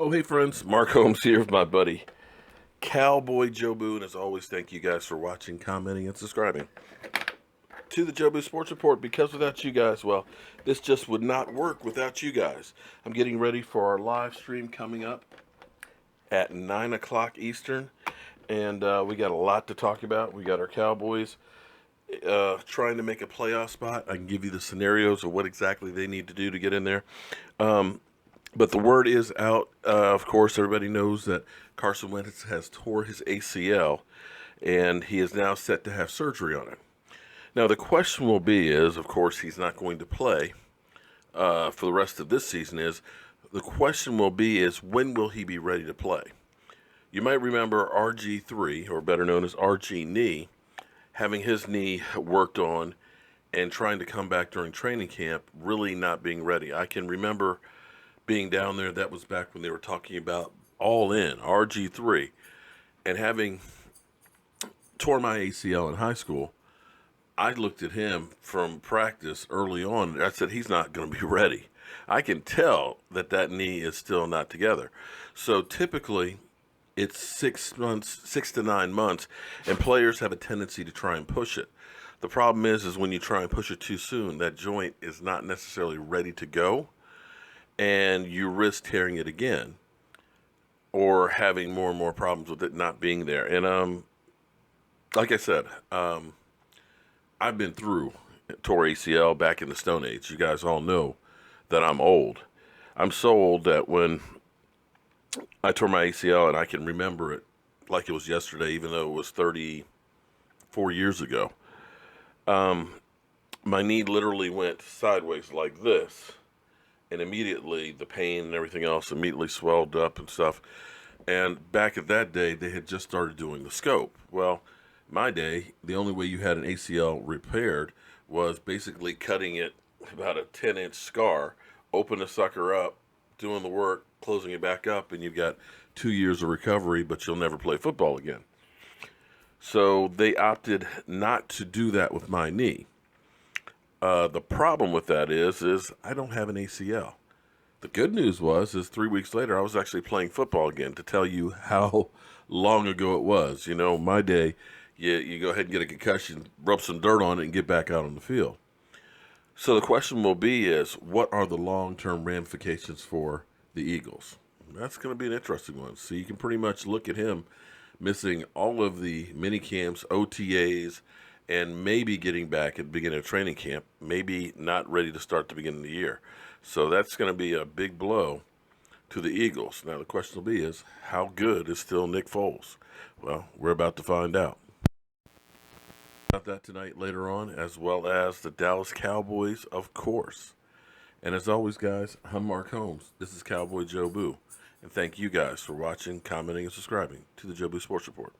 Oh, hey friends, Mark Holmes here with my buddy CowboyJobu, and as always, thank you guys for watching, commenting, and subscribing to the Jobu Sports Report. Because without you guys, well, this just would not work without you guys. I'm getting ready for our live stream coming up at 9 o'clock Eastern, and we got a lot to talk about. We got our Cowboys trying to make a playoff spot. I can give you the scenarios of what exactly they need to do to get in there. But the word is out. Of course, everybody knows that Carson Wentz has tore his ACL, and he is now set to have surgery on it. Now, the question will be is, of course, he's not going to play for the rest of this season. The question will be is, when will he be ready to play? You might remember RG3, or better known as RG knee, having his knee worked on and trying to come back during training camp, really not being ready. I can remember being down there. That was back when they were talking about all in RG3, and having tore my ACL in high school, I looked at him from practice early on. I said, he's not going to be ready. I can tell that knee is still not together. So typically it's 6 to 9 months, and players have a tendency to try and push it. The problem is when you try and push it too soon, that joint is not necessarily ready to go, and you risk tearing it again or having more and more problems with it not being there. And like I said, I've been through tore ACL back in the Stone Age. You guys all know that I'm old. I'm so old that when I tore my ACL, and I can remember it like it was yesterday, even though it was 34 years ago, my knee literally went sideways like this. And immediately the pain and everything else immediately swelled up and stuff. And back at that day, they had just started doing the scope. Well, my day, the only way you had an ACL repaired was basically cutting it about a 10-inch scar, open the sucker up, doing the work, closing it back up, and you've got 2 years of recovery, but you'll never play football again. So they opted not to do that with my knee. The problem with that is I don't have an ACL. The good news is 3 weeks later, I was actually playing football again, to tell you how long ago it was. You know, my day, you go ahead and get a concussion, rub some dirt on it, and get back out on the field. So the question will be is, what are the long-term ramifications for the Eagles? That's going to be an interesting one. So you can pretty much look at him missing all of the mini camps, OTAs, and maybe getting back at the beginning of training camp, maybe not ready to start the beginning of the year. So that's going to be a big blow to the Eagles. Now the question will be is, how good is still Nick Foles? Well, we're about to find out. About that tonight later on, as well as the Dallas Cowboys, of course. And as always, guys, I'm Mark Holmes. This is CowboyJobu. And thank you guys for watching, commenting, and subscribing to the Jobu Sports Report.